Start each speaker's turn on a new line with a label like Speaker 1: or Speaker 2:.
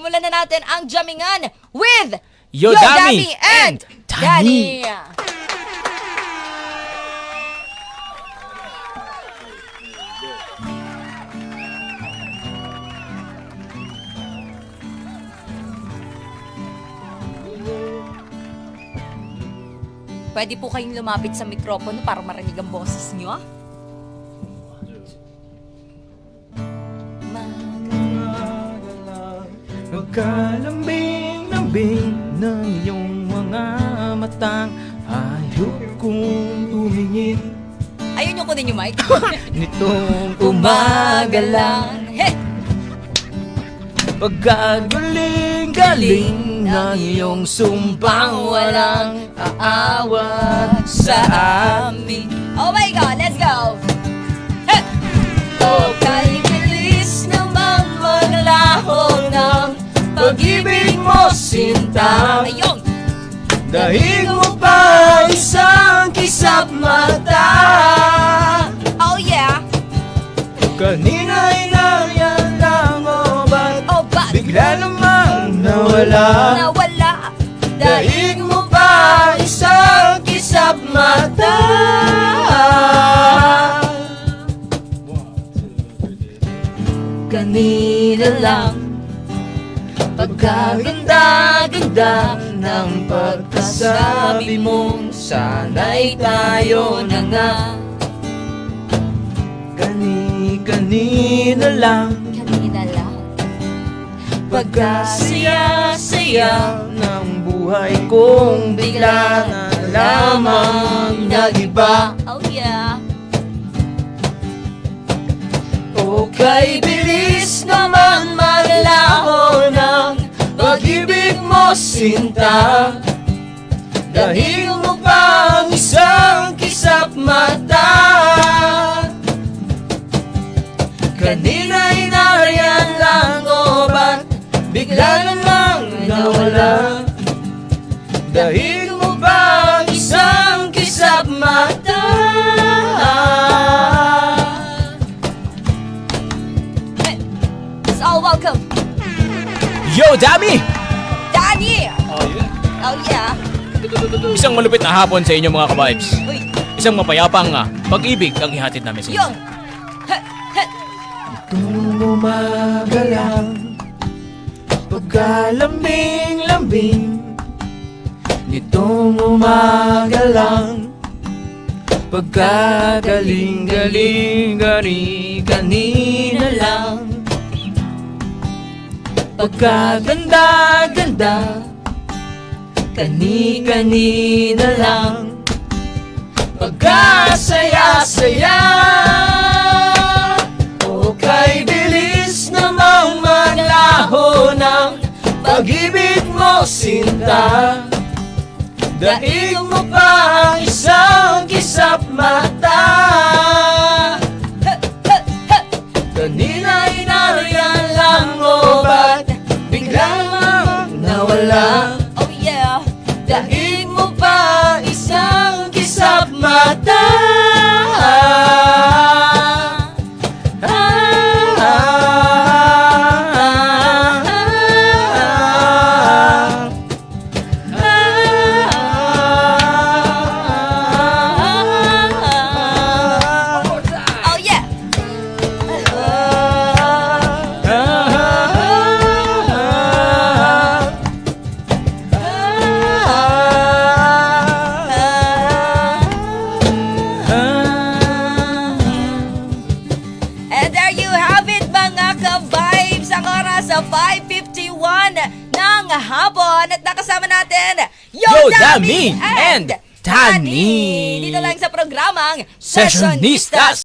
Speaker 1: Simulan na natin ang jammingan with
Speaker 2: Yodami and Tani.
Speaker 1: Pwede po kayong lumapit sa mikropono para marinig ang boses nyo.
Speaker 2: Magkalambing-lambing ng iyong mga matang hayop kong tumingin
Speaker 1: Ayun yung kunin yung mic.
Speaker 2: nitong
Speaker 1: Umaga
Speaker 2: umaga
Speaker 1: lang.
Speaker 2: lang.
Speaker 1: Hey!
Speaker 2: Pagkagaling-galing ng iyong sumpang walang aawat sa amin.
Speaker 1: Oh my God, let's go! Hey! Oh, kay bilis namang maglaho ng
Speaker 2: Pag-ibig mo, sinta,
Speaker 1: Ayun!
Speaker 2: dahil mo pa isang kisap mata.
Speaker 1: Oh yeah!
Speaker 2: Kanina'y nariyan lang o ba't
Speaker 1: Oh, but
Speaker 2: bigla namang nawala?
Speaker 1: nawala
Speaker 2: Dahil mo pa isang kisap mata. Kanina lang pagkaganda-ganda ng pagkasabi mong sana'y tayo na nga. Kanina lang
Speaker 1: kanina lang.
Speaker 2: pagkasaya-saya ng buhay kong bigla na lamang nagiba.
Speaker 1: Oh yeah!
Speaker 2: O kay bilis naman maglaho ng pag-ibig mo, sinta, dahil mo pang isang kisap mata. Kanina'y nariyan lang o ba't bigla namang nawala? Dahil mo pang isang kisap mata.
Speaker 1: It's all welcome!
Speaker 2: Yodami!
Speaker 1: Danny!
Speaker 2: Oh, yeah.
Speaker 1: Oh yeah!
Speaker 2: Isang malupit na hapon sa inyo mga ka-vibes.
Speaker 1: Uy!
Speaker 2: Isang mapayapang pag-ibig ang ihatid namin sa inyo.
Speaker 1: Yung! Heh! Heh!
Speaker 2: Itong umaga lang, pagkalambing-lambing. Nitong umaga lang, pagkagaling-galing kanina lang. Pagkaganda-ganda, kani-kanina lang. Pagkasaya-saya, o kay bilis namang maglaho ng pag-ibig mo, sinta, dahil mo pa isang kisap mata. Kanina'y nariyan lang o ba't bigla namang nawala?
Speaker 1: Oh yeah!
Speaker 2: Dahil mo pa isang kisap mata.
Speaker 1: Oh yeah! And there you have it mga ka-vibes! Ang oras sa 5:51 ng hapon at nakasama natin
Speaker 2: Yodami and Tani.
Speaker 1: Dito lang sa programang
Speaker 2: Sessionistas.